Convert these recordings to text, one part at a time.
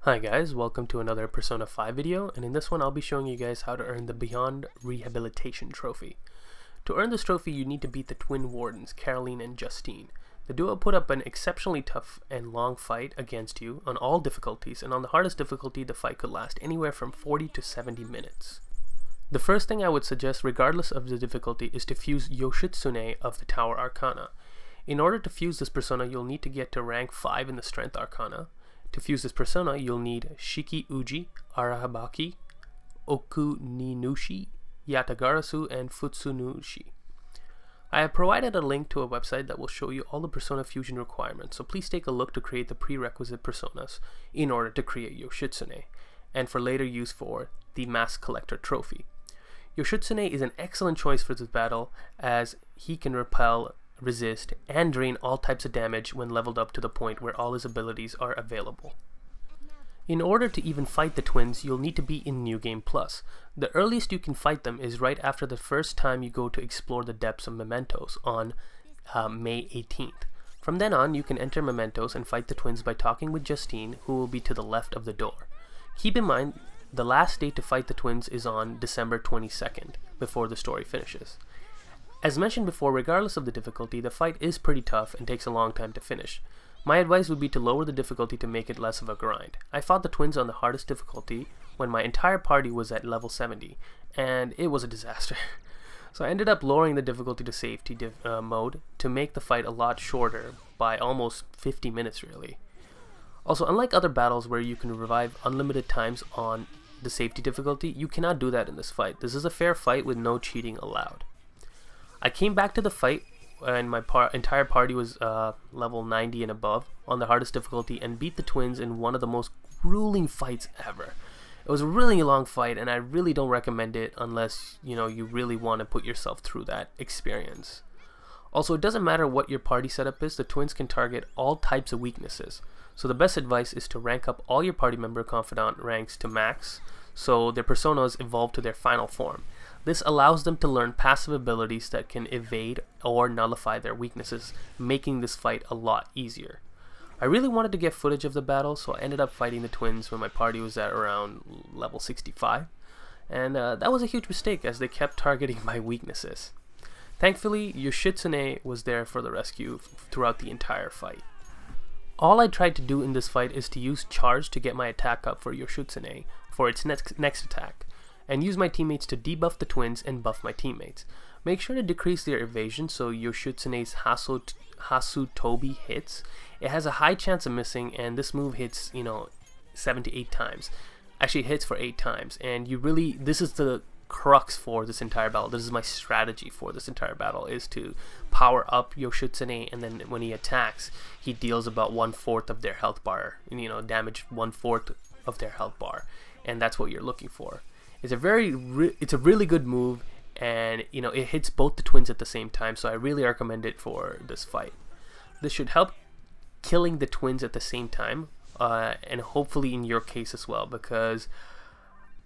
Hi guys, welcome to another Persona 5 video, and in this one I'll be showing you guys how to earn the Beyond Rehabilitation trophy. To earn this trophy you need to beat the Twin Wardens, Caroline and Justine. The duo put up an exceptionally tough and long fight against you on all difficulties, and on the hardest difficulty the fight could last anywhere from 40 to 70 minutes. The first thing I would suggest, regardless of the difficulty, is to fuse Yoshitsune of the Tower Arcana. In order to fuse this persona you'll need to get to rank 5 in the Strength Arcana. To fuse this persona, you'll need Shiki-Ouji, Arahabaki, Okuninushi, Yatagarasu, and Futsunushi. I have provided a link to a website that will show you all the persona fusion requirements, so please take a look to create the prerequisite personas in order to create Yoshitsune, and for later use for the Mask Collector trophy. Yoshitsune is an excellent choice for this battle, as he can repel, resist, and drain all types of damage when leveled up to the point where all his abilities are available. In order to even fight the twins, you'll need to be in New Game Plus. The earliest you can fight them is right after the first time you go to explore the depths of Mementos on May 18th. From then on, you can enter Mementos and fight the twins by talking with Justine, who will be to the left of the door. Keep in mind, the last date to fight the twins is on December 22nd, before the story finishes. As mentioned before, regardless of the difficulty, the fight is pretty tough and takes a long time to finish. My advice would be to lower the difficulty to make it less of a grind. I fought the twins on the hardest difficulty when my entire party was at level 70, and it was a disaster. So I ended up lowering the difficulty to safety mode to make the fight a lot shorter, by almost 50 minutes really. Also, unlike other battles where you can revive unlimited times on the safety difficulty, you cannot do that in this fight. This is a fair fight with no cheating allowed. I came back to the fight and my entire party was level 90 and above on the hardest difficulty, and beat the twins in one of the most grueling fights ever. It was a really long fight, and I really don't recommend it unless you really want to put yourself through that experience. Also, it doesn't matter what your party setup is, the twins can target all types of weaknesses. So the best advice is to rank up all your party member confidant ranks to max, so their personas evolve to their final form. This allows them to learn passive abilities that can evade or nullify their weaknesses, making this fight a lot easier. I really wanted to get footage of the battle, so I ended up fighting the twins when my party was at around level 65, and that was a huge mistake as they kept targeting my weaknesses. Thankfully, Yoshitsune was there for the rescue throughout the entire fight. All I tried to do in this fight is to use charge to get my attack up for Yoshitsune for its next attack, and use my teammates to debuff the twins and buff my teammates. Make sure to decrease their evasion so Yoshitsune's Hasutobi hits. It has a high chance of missing, and this move hits 7 to 8 times. Actually, it hits for 8 times, and this is the crux for this entire battle. This is my strategy for this entire battle, is to power up Yoshitsune, and then when he attacks, he deals about 1/4 of their health bar, damage 1/4 of their health bar, and that's what you're looking for. It's a really good move, and it hits both the twins at the same time, so I really recommend it for this fight. This should help killing the twins at the same time, and hopefully in your case as well, because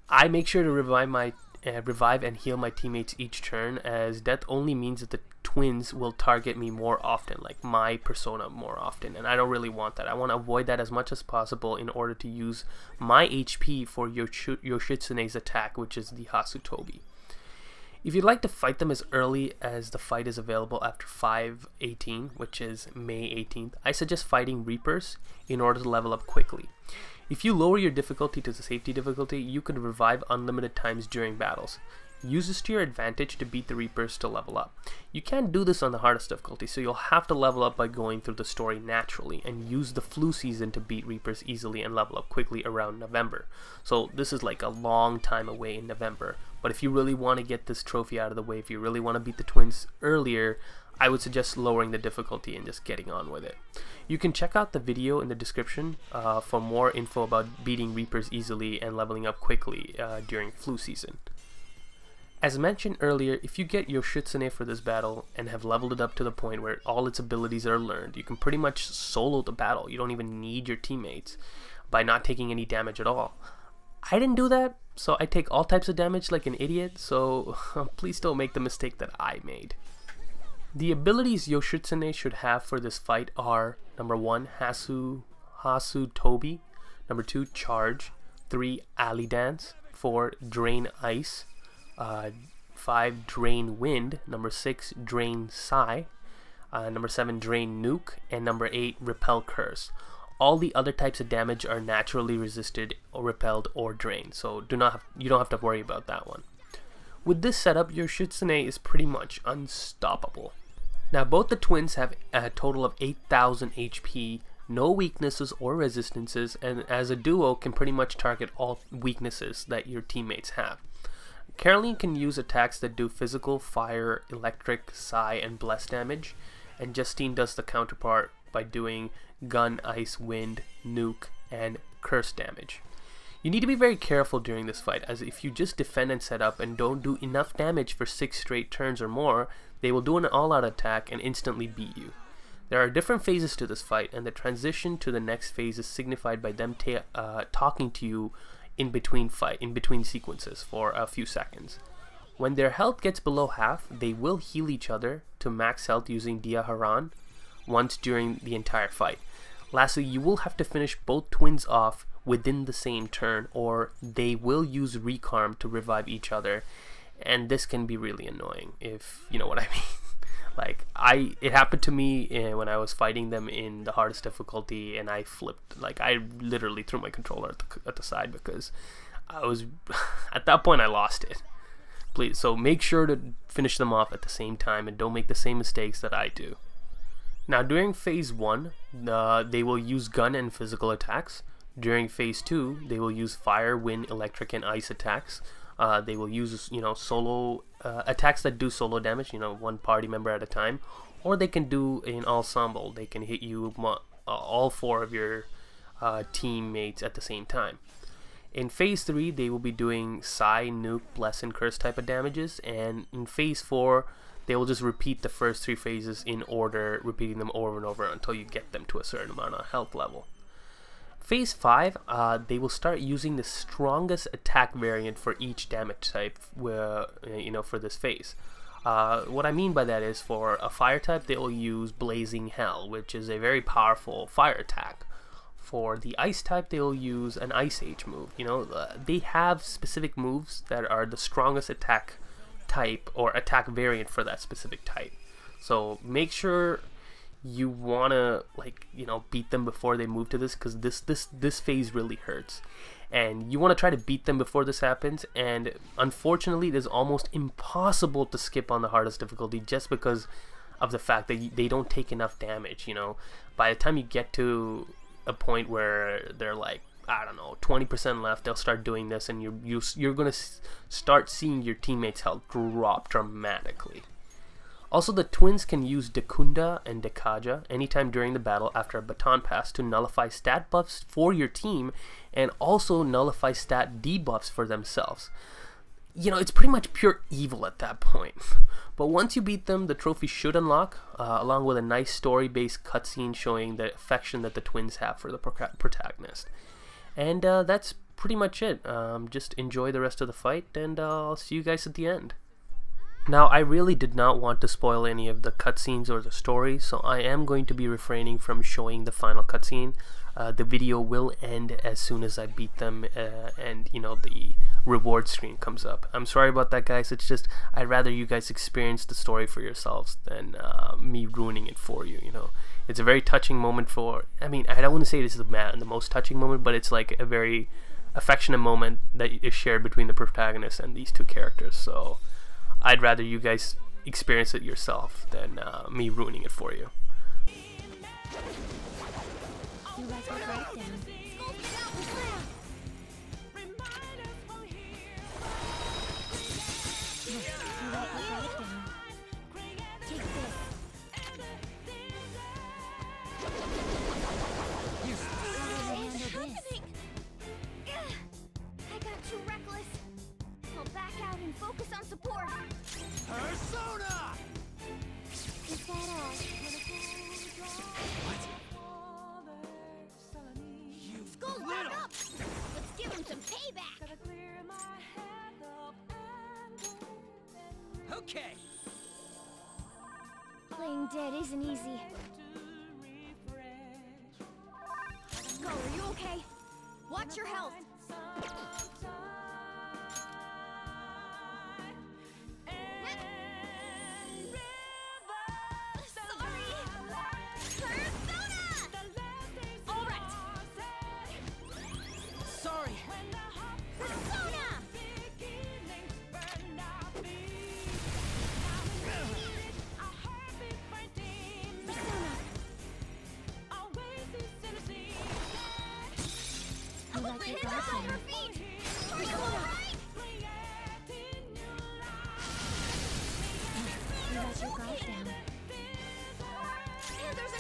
I make sure to revive and heal my teammates each turn, as death only means that the twins will target me more often, like my persona more often, and I don't really want that. I want to avoid that as much as possible in order to use my HP for Yoshitsune's attack, which is the Hasutobi. If you'd like to fight them as early as the fight is available after 5/18, which is May 18th, I suggest fighting Reapers in order to level up quickly. If you lower your difficulty to the safety difficulty, you can revive unlimited times during battles. Use this to your advantage to beat the Reapers to level up. You can't do this on the hardest difficulty, so you'll have to level up by going through the story naturally, and use the flu season to beat Reapers easily and level up quickly around November. So this is like a long time away in November, but if you really want to get this trophy out of the way, if you really want to beat the twins earlier, I would suggest lowering the difficulty and just getting on with it. You can check out the video in the description for more info about beating Reapers easily and leveling up quickly during flu season. As mentioned earlier, if you get Yoshitsune for this battle and have leveled it up to the point where all its abilities are learned, you can pretty much solo the battle. You don't even need your teammates by not taking any damage at all. I didn't do that, so I take all types of damage like an idiot, so please don't make the mistake that I made. The abilities Yoshitsune should have for this fight are: number 1, Hasutobi, Number 2, Charge. 3, Alley Dance. 4, Drain Ice. 5, Drain Wind. Number 6, Drain Sigh. Number 7, Drain Nuke. And number 8, Repel Curse. All the other types of damage are naturally resisted or repelled or drained, so you don't have to worry about that one. With this setup, your Yoshitsune is pretty much unstoppable. Now both the twins have a total of 8,000 HP, no weaknesses or resistances, and as a duo can pretty much target all weaknesses that your teammates have. Caroline can use attacks that do physical, fire, electric, psi, and bless damage, and Justine does the counterpart by doing gun, ice, wind, nuke, and curse damage. You need to be very careful during this fight, as if you just defend and set up and don't do enough damage for 6 straight turns or more, they will do an all-out attack and instantly beat you. There are different phases to this fight, and the transition to the next phase is signified by them talking to you in between sequences for a few seconds. When their health gets below half, they will heal each other to max health using Dia Haran once during the entire fight. Lastly, you will have to finish both twins off within the same turn, or they will use Recarm to revive each other, and this can be really annoying, if you know what I mean. Like, it happened to me when I was fighting them in the hardest difficulty, and I flipped, like, I literally threw my controller at the side, because I was, at that point I lost it. Please, so make sure to finish them off at the same time, and don't make the same mistakes that I do. Now during phase 1, they will use gun and physical attacks. During phase 2, they will use fire, wind, electric, and ice attacks. They will use, solo attacks that do solo damage, one party member at a time, or they can do an ensemble. They can hit you all 4 of your teammates at the same time. In phase 3, they will be doing psi, nuke, bless, and curse type of damages, and in phase 4, they will just repeat the first 3 phases in order, repeating them over and over until you get them to a certain amount of health level. Phase 5, they will start using the strongest attack variant for each damage type, for this phase. What I mean by that is, for a fire type, they will use Blazing Hell, which is a very powerful fire attack. For the ice type, they will use an Ice Age move. They have specific moves that are the strongest attack type or attack variant for that specific type. So make sure you wanna beat them before they move to this, because this phase really hurts, and you want to try to beat them before this happens. And unfortunately, it is almost impossible to skip on the hardest difficulty just because of the fact that they don't take enough damage. By the time you get to a point where they're like, I don't know, 20% left, they'll start doing this, and you're gonna start seeing your teammates' health drop dramatically. Also, the twins can use Dekunda and Dekaja anytime during the battle after a baton pass to nullify stat buffs for your team, and also nullify stat debuffs for themselves. It's pretty much pure evil at that point. But once you beat them, the trophy should unlock, along with a nice story-based cutscene showing the affection that the twins have for the protagonist. And that's pretty much it. Just enjoy the rest of the fight, and I'll see you guys at the end. Now, I really did not want to spoil any of the cutscenes or the story, so I am going to be refraining from showing the final cutscene. The video will end as soon as I beat them, and the reward screen comes up. I'm sorry about that, guys. It's just, I'd rather you guys experience the story for yourselves than me ruining it for you. It's a very touching moment I don't want to say this is the most touching moment, but it's like a very affectionate moment that is shared between the protagonist and these 2 characters. So I'd rather you guys experience it yourself than me ruining it for you. Focus on support. Persona! Is that all? What? Skull back up! Let's give him some payback! Okay. Playing dead isn't easy. Go, are you okay? health.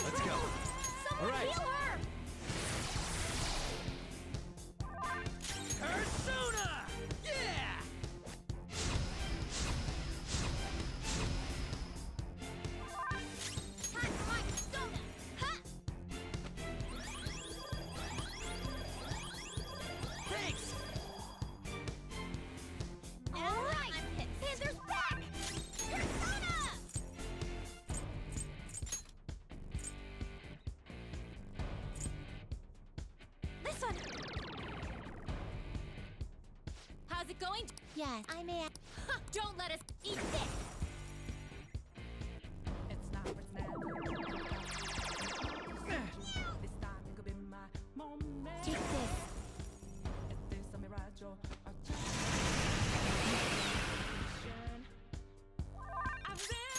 Let's go. All right. Persona! Yeah! Thanks. All right. Panthers back. Persona! This one. How's it going? Yes, I may. Don't let us eat this. It's not what's never. This time could be my moment. Take this. If there's a mirage or a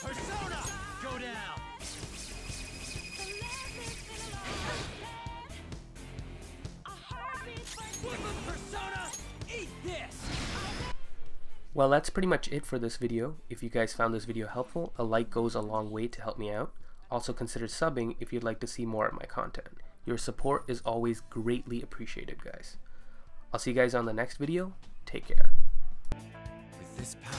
Persona! Go down! Flip him, Persona! Eat this! Well, that's pretty much it for this video. If you guys found this video helpful, a like goes a long way to help me out. Also consider subbing if you'd like to see more of my content. Your support is always greatly appreciated, guys. I'll see you guys on the next video. Take care. With this power,